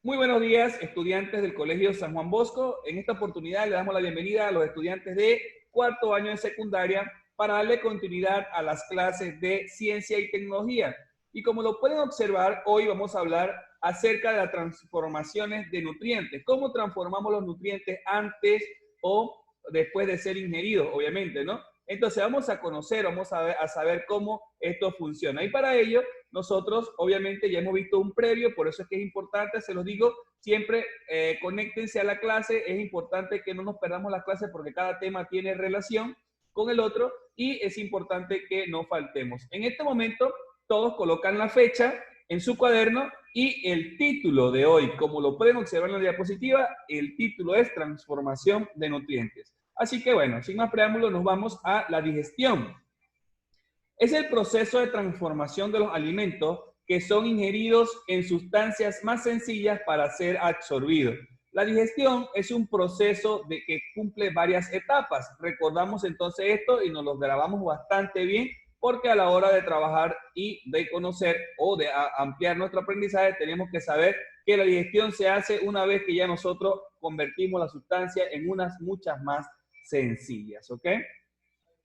Muy buenos días, estudiantes del Colegio San Juan Bosco. En esta oportunidad le damos la bienvenida a los estudiantes de cuarto año de secundaria para darle continuidad a las clases de ciencia y tecnología. Y como lo pueden observar, hoy vamos a hablar acerca de las transformaciones de nutrientes. ¿Cómo transformamos los nutrientes antes o después de ser ingeridos, obviamente, ¿no? Entonces vamos a conocer, vamos a saber cómo esto funciona. Y para ello, nosotros obviamente ya hemos visto un previo, por eso es que es importante, se los digo, siempre conéctense a la clase, es importante que no nos perdamos las clases porque cada tema tiene relación con el otro y es importante que no faltemos. En este momento, todos colocan la fecha en su cuaderno y el título de hoy, como lo pueden observar en la diapositiva, el título es Transformación de nutrientes. Así que bueno, sin más preámbulos, nos vamos a la digestión. Es el proceso de transformación de los alimentos que son ingeridos en sustancias más sencillas para ser absorbidos. La digestión es un proceso que cumple varias etapas. Recordamos entonces esto y nos lo grabamos bastante bien porque a la hora de trabajar y de conocer o de ampliar nuestro aprendizaje tenemos que saber que la digestión se hace una vez que ya nosotros convertimos la sustancia en unas muchas más sencillas, ¿ok?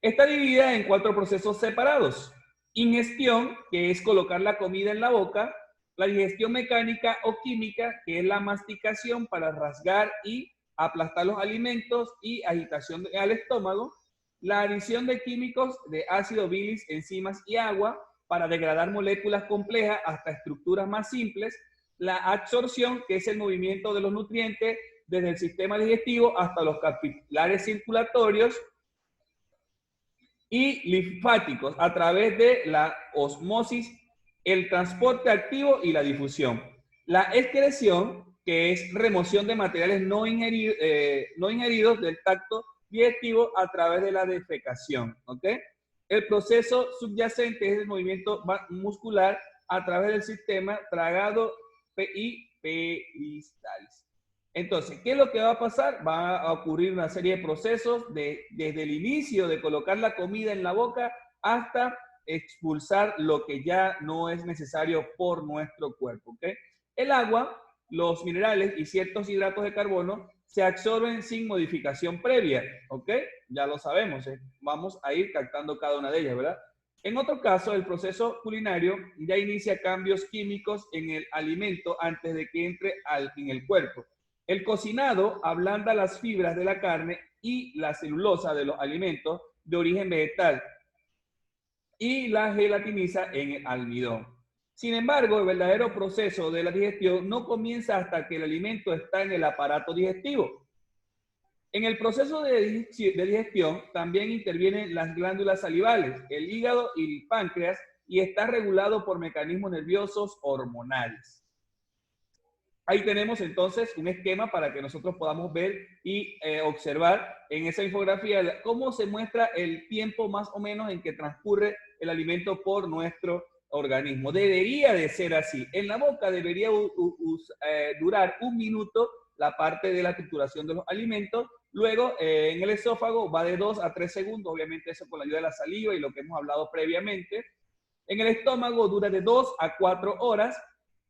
Está dividida en 4 procesos separados. Ingestión, que es colocar la comida en la boca. La digestión mecánica o química, que es la masticación para rasgar y aplastar los alimentos y agitación al estómago. La adición de químicos de ácido, bilis, enzimas y agua para degradar moléculas complejas hasta estructuras más simples. La absorción, que es el movimiento de los nutrientes desde el sistema digestivo hasta los capilares circulatorios y linfáticos a través de la osmosis, el transporte activo y la difusión. La excreción, que es remoción de materiales no ingeridos del tracto digestivo a través de la defecación. ¿Ok? El proceso subyacente es el movimiento muscular a través del sistema tragado y peristalsis. Entonces, ¿qué es lo que va a pasar? Va a ocurrir una serie de procesos desde el inicio de colocar la comida en la boca hasta expulsar lo que ya no es necesario por nuestro cuerpo. ¿Okay? El agua, los minerales y ciertos hidratos de carbono se absorben sin modificación previa. ¿Ok? Ya lo sabemos. Vamos a ir captando cada una de ellas, ¿verdad? En otro caso, el proceso culinario ya inicia cambios químicos en el alimento antes de que entre en el cuerpo. El cocinado ablanda las fibras de la carne y la celulosa de los alimentos de origen vegetal y la gelatiniza en el almidón. Sin embargo, el verdadero proceso de la digestión no comienza hasta que el alimento está en el aparato digestivo. En el proceso de digestión también intervienen las glándulas salivales, el hígado y el páncreas y está regulado por mecanismos nerviosos hormonales. Ahí tenemos entonces un esquema para que nosotros podamos ver y observar en esa infografía cómo se muestra el tiempo más o menos en que transcurre el alimento por nuestro organismo. Debería de ser así. En la boca debería durar 1 minuto la parte de la trituración de los alimentos. Luego, en el esófago va de 2 a 3 segundos, obviamente eso con la ayuda de la saliva y lo que hemos hablado previamente. En el estómago dura de 2 a 4 horas.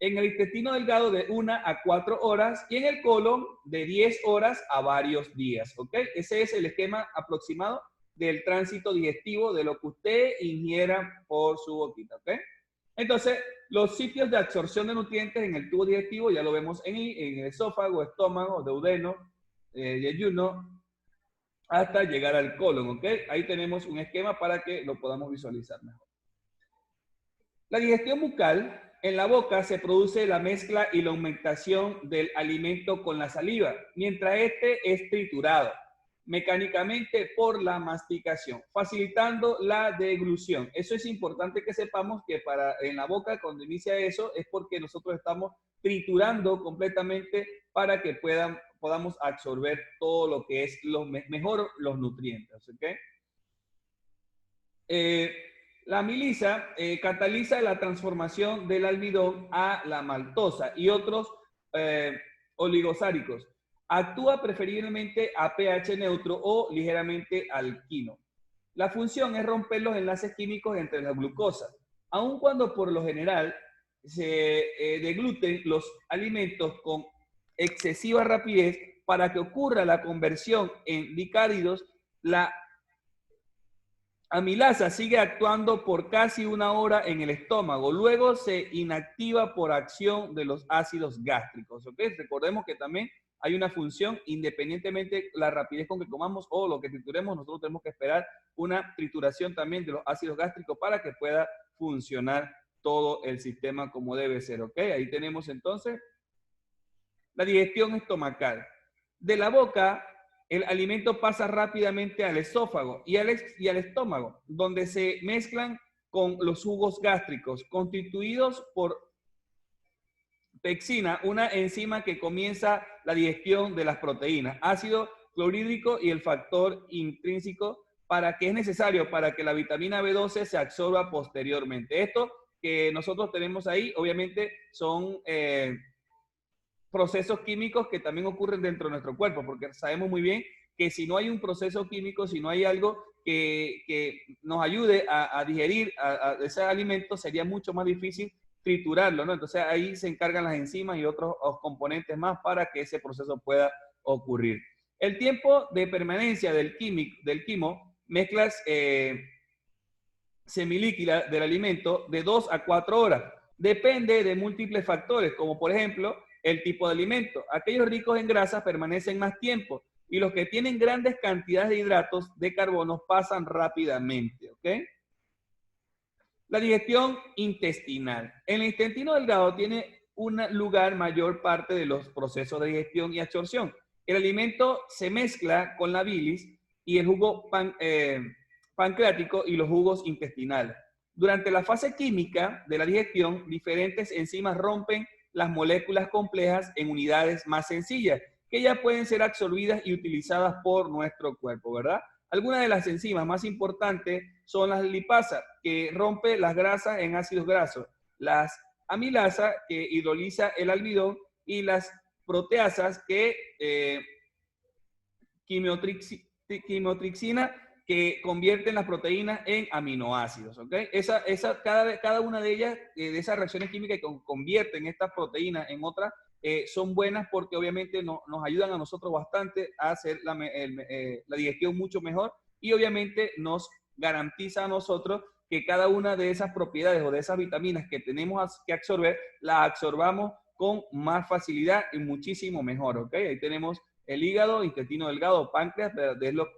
En el intestino delgado de 1 a 4 horas y en el colon de 10 horas a varios días, ¿ok? Ese es el esquema aproximado del tránsito digestivo de lo que usted ingiera por su boquita, ¿ok? Entonces, los sitios de absorción de nutrientes en el tubo digestivo ya lo vemos en el esófago, estómago, duodeno, yeyuno, hasta llegar al colon, ¿ok? Ahí tenemos un esquema para que lo podamos visualizar mejor. La digestión bucal. En la boca se produce la mezcla y la aumentación del alimento con la saliva, mientras este es triturado mecánicamente por la masticación, facilitando la deglución. Eso es importante que sepamos que en la boca, cuando inicia eso, es porque nosotros estamos triturando completamente para que podamos absorber todo lo que es mejor los nutrientes. ¿Okay? La amilasa cataliza la transformación del almidón a la maltosa y otros oligosáricos. Actúa preferiblemente a pH neutro o ligeramente alquino. La función es romper los enlaces químicos entre la glucosa, aun cuando por lo general se degluten los alimentos con excesiva rapidez para que ocurra la conversión en dicáridos. La amilasa sigue actuando por casi una hora en el estómago, luego se inactiva por acción de los ácidos gástricos. ¿Ok? Recordemos que también hay una función, independientemente de la rapidez con que comamos o lo que trituremos, nosotros tenemos que esperar una trituración también de los ácidos gástricos para que pueda funcionar todo el sistema como debe ser. ¿Ok? Ahí tenemos entonces la digestión estomacal. De la boca, el alimento pasa rápidamente al esófago y al estómago, donde se mezclan con los jugos gástricos, constituidos por pectina, una enzima que comienza la digestión de las proteínas, ácido clorhídrico y el factor intrínseco para que es necesario para que la vitamina B12 se absorba posteriormente. Esto que nosotros tenemos ahí, obviamente, son procesos químicos que también ocurren dentro de nuestro cuerpo, porque sabemos muy bien que si no hay un proceso químico, si no hay algo que nos ayude a digerir a ese alimento, sería mucho más difícil triturarlo, ¿no? Entonces ahí se encargan las enzimas y otros componentes más para que ese proceso pueda ocurrir. El tiempo de permanencia del quimo, mezclas semilíquida del alimento de 2 a 4 horas. Depende de múltiples factores, como por ejemplo el tipo de alimento. Aquellos ricos en grasas permanecen más tiempo y los que tienen grandes cantidades de hidratos de carbono pasan rápidamente. ¿Ok? La digestión intestinal. En el intestino delgado tiene un lugar mayor parte de los procesos de digestión y absorción. El alimento se mezcla con la bilis y el jugo pancreático y los jugos intestinales. Durante la fase química de la digestión, diferentes enzimas rompen las moléculas complejas en unidades más sencillas, que ya pueden ser absorbidas y utilizadas por nuestro cuerpo, ¿verdad? Algunas de las enzimas más importantes son las lipasas, que rompe las grasas en ácidos grasos, las amilasa, que hidroliza el almidón, y las proteasas, que quimotripsina, que convierten las proteínas en aminoácidos. ¿Ok? Cada una de ellas, de esas reacciones químicas que convierten estas proteínas en otras, son buenas porque obviamente nos ayudan a nosotros bastante a hacer la digestión mucho mejor y obviamente nos garantiza a nosotros que cada una de esas propiedades o de esas vitaminas que tenemos que absorber, las absorbamos con más facilidad y muchísimo mejor. ¿Ok? Ahí tenemos el hígado, intestino delgado, páncreas,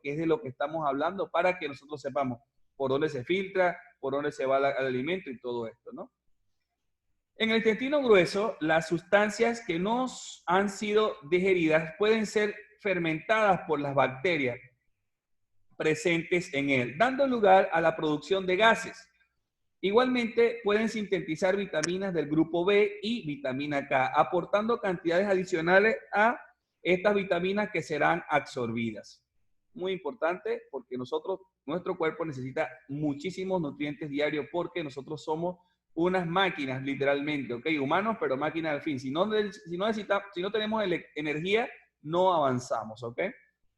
es de lo que estamos hablando para que nosotros sepamos por dónde se filtra, por dónde se va el alimento y todo esto, ¿no? En el intestino grueso, las sustancias que no han sido digeridas pueden ser fermentadas por las bacterias presentes en él, dando lugar a la producción de gases. Igualmente, pueden sintetizar vitaminas del grupo B y vitamina K, aportando cantidades adicionales a estas vitaminas que serán absorbidas. Muy importante porque nuestro cuerpo necesita muchísimos nutrientes diarios porque nosotros somos unas máquinas, literalmente, ¿ok? Humanos, pero máquinas al fin. Si no tenemos energía, no avanzamos, ¿ok?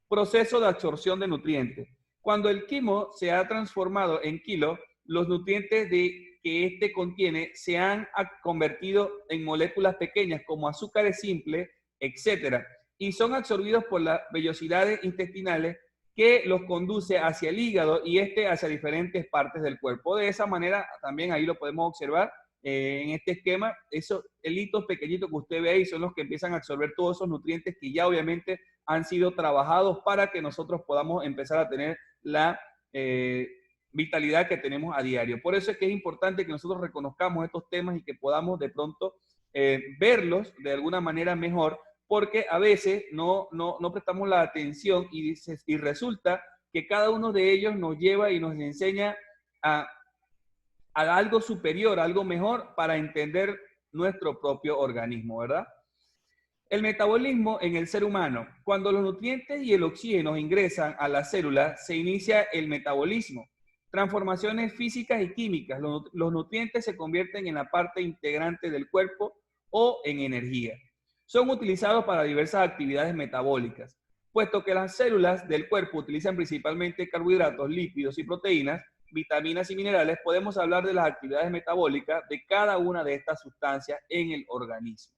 Proceso de absorción de nutrientes. Cuando el quimo se ha transformado en kilo, los nutrientes que este contiene se han convertido en moléculas pequeñas como azúcares simples, etcétera, y son absorbidos por las vellosidades intestinales que los conduce hacia el hígado y hacia diferentes partes del cuerpo. De esa manera, también ahí lo podemos observar en este esquema. Esos hilitos pequeñitos que usted ve ahí son los que empiezan a absorber todos esos nutrientes que ya obviamente han sido trabajados para que nosotros podamos empezar a tener la vitalidad que tenemos a diario. Por eso es que es importante que nosotros reconozcamos estos temas y que podamos de pronto verlos de alguna manera mejor, porque a veces no prestamos la atención y resulta que cada uno de ellos nos lleva y nos enseña a algo superior, a algo mejor para entender nuestro propio organismo, ¿verdad? El metabolismo en el ser humano. Cuando los nutrientes y el oxígeno ingresan a la célula, se inicia el metabolismo. Transformaciones físicas y químicas. Los nutrientes se convierten en la parte integrante del cuerpo o en energía. Son utilizados para diversas actividades metabólicas. Puesto que las células del cuerpo utilizan principalmente carbohidratos, lípidos y proteínas, vitaminas y minerales, podemos hablar de las actividades metabólicas de cada una de estas sustancias en el organismo.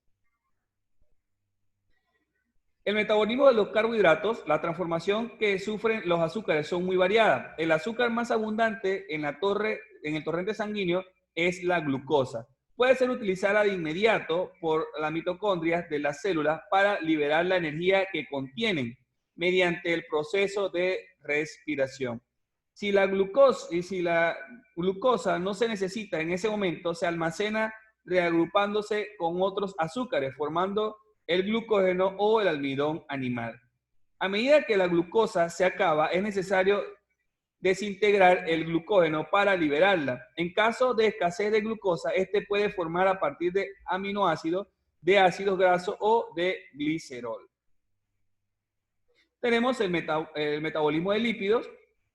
El metabolismo de los carbohidratos, la transformación que sufren los azúcares son muy variadas. El azúcar más abundante en el torrente sanguíneo es la glucosa. Puede ser utilizada de inmediato por las mitocondrias de las células para liberar la energía que contienen mediante el proceso de respiración. Si la glucosa no se necesita en ese momento, se almacena reagrupándose con otros azúcares, formando el glucógeno o el almidón animal. A medida que la glucosa se acaba, es necesario desintegrar el glucógeno para liberarla. En caso de escasez de glucosa, este puede formar a partir de aminoácidos, de ácidos grasos o de glicerol. Tenemos el metabolismo de lípidos,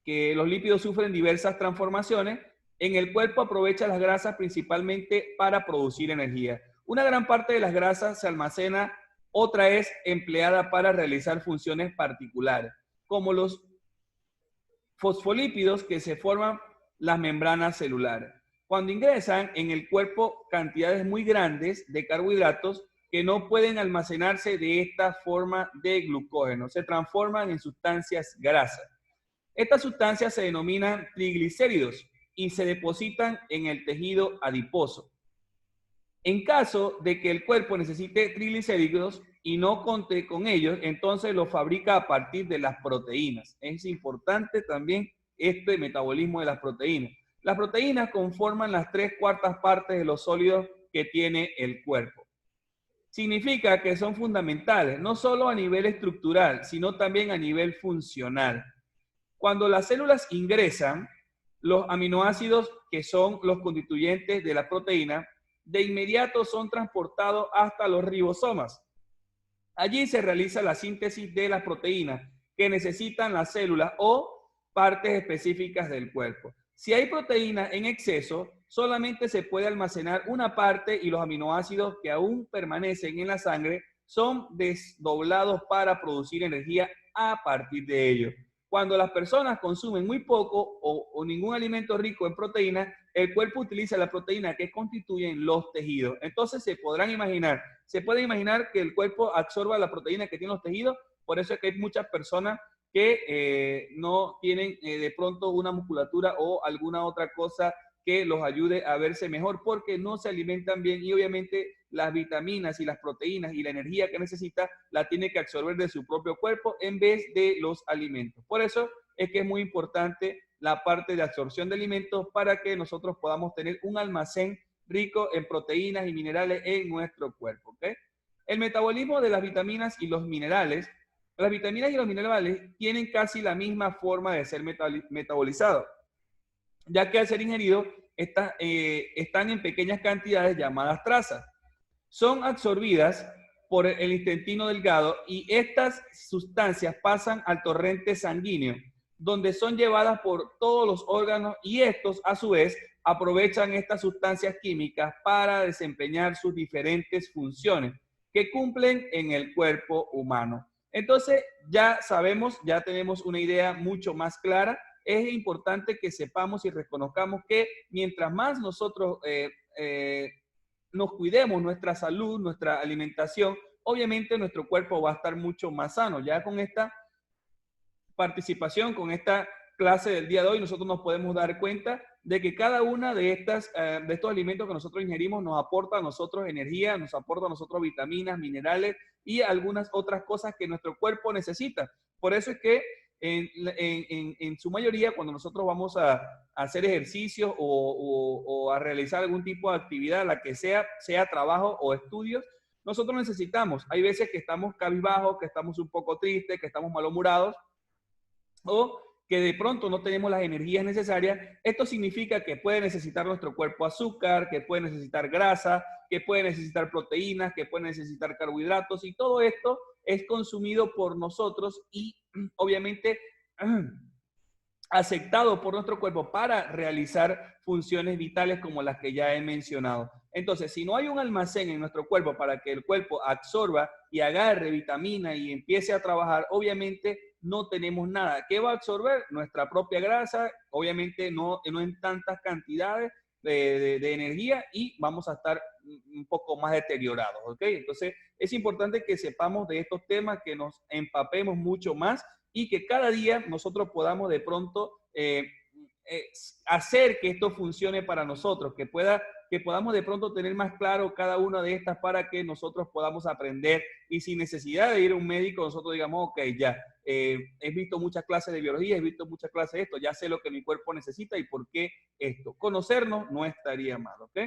que los lípidos sufren diversas transformaciones. En el cuerpo aprovecha las grasas principalmente para producir energía. Una gran parte de las grasas se almacena, otra es empleada para realizar funciones particulares, como los fosfolípidos que se forman las membranas celulares. Cuando ingresan en el cuerpo cantidades muy grandes de carbohidratos que no pueden almacenarse de esta forma de glucógeno, se transforman en sustancias grasas. Estas sustancias se denominan triglicéridos y se depositan en el tejido adiposo. En caso de que el cuerpo necesite triglicéridos y no conte con ellos, entonces los fabrica a partir de las proteínas. Es importante también este metabolismo de las proteínas. Las proteínas conforman las 3/4 partes de los sólidos que tiene el cuerpo. Significa que son fundamentales, no solo a nivel estructural, sino también a nivel funcional. Cuando las células ingresan los aminoácidos, que son los constituyentes de la proteína, de inmediato son transportados hasta los ribosomas. Allí se realiza la síntesis de las proteínas que necesitan las células o partes específicas del cuerpo. Si hay proteína en exceso, solamente se puede almacenar una parte y los aminoácidos que aún permanecen en la sangre son desdoblados para producir energía a partir de ello. Cuando las personas consumen muy poco o ningún alimento rico en proteínas, el cuerpo utiliza la proteína que constituyen los tejidos. Entonces se puede imaginar que el cuerpo absorba la proteína que tienen los tejidos. Por eso es que hay muchas personas que no tienen de pronto una musculatura o alguna otra cosa que los ayude a verse mejor porque no se alimentan bien y obviamente las vitaminas y las proteínas y la energía que necesita la tiene que absorber de su propio cuerpo en vez de los alimentos. Por eso es que es muy importante la parte de absorción de alimentos para que nosotros podamos tener un almacén rico en proteínas y minerales en nuestro cuerpo. ¿Okay? El metabolismo de las vitaminas y los minerales. Las vitaminas y los minerales tienen casi la misma forma de ser metabolizados, ya que al ser ingeridos están en pequeñas cantidades llamadas trazas. Son absorbidas por el intestino delgado y estas sustancias pasan al torrente sanguíneo, donde son llevadas por todos los órganos y estos, a su vez, aprovechan estas sustancias químicas para desempeñar sus diferentes funciones que cumplen en el cuerpo humano. Entonces, ya sabemos, ya tenemos una idea mucho más clara. Es importante que sepamos y reconozcamos que mientras más nosotros nos cuidemos nuestra salud, nuestra alimentación, obviamente nuestro cuerpo va a estar mucho más sano. Ya con esta participación, con esta clase del día de hoy, nosotros nos podemos dar cuenta de que cada una de estos alimentos que nosotros ingerimos nos aporta a nosotros energía, nos aporta a nosotros vitaminas, minerales y algunas otras cosas que nuestro cuerpo necesita. Por eso es que en su mayoría, cuando nosotros vamos a hacer ejercicios o a realizar algún tipo de actividad, la que sea trabajo o estudios, nosotros necesitamos. Hay veces que estamos cabizbajos, que estamos un poco tristes, que estamos malhumorados, o que de pronto no tenemos las energías necesarias. Esto significa que puede necesitar nuestro cuerpo azúcar, que puede necesitar grasa, que puede necesitar proteínas, que puede necesitar carbohidratos, y todo esto es consumido por nosotros y obviamente aceptado por nuestro cuerpo para realizar funciones vitales como las que ya he mencionado. Entonces, si no hay un almacén en nuestro cuerpo para que el cuerpo absorba y agarre vitamina y empiece a trabajar, obviamente no tenemos nada. ¿Qué va a absorber? Nuestra propia grasa, obviamente no en tantas cantidades de energía, y vamos a estar un poco más deteriorados, ¿ok? Entonces es importante que sepamos de estos temas, que nos empapemos mucho más y que cada día nosotros podamos de pronto hacer que esto funcione para nosotros, que podamos de pronto tener más claro cada una de estas para que nosotros podamos aprender, y sin necesidad de ir a un médico, nosotros digamos, ok, ya, he visto muchas clases de biología, he visto muchas clases de esto, ya sé lo que mi cuerpo necesita y por qué esto. Conocernos no estaría mal, ¿ok?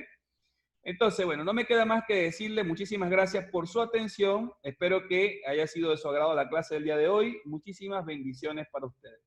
Entonces, bueno, no me queda más que decirle muchísimas gracias por su atención. Espero que haya sido de su agrado la clase del día de hoy. Muchísimas bendiciones para ustedes.